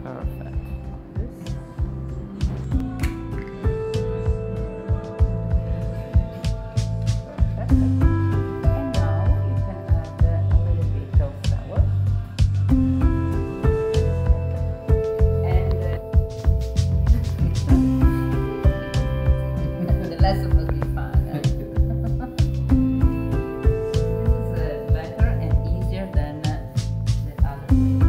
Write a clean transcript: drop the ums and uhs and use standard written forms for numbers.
Perfect. This. Perfect. And now you can add a little bit of flour. And the lesson must be fun. This is better and easier than the other way.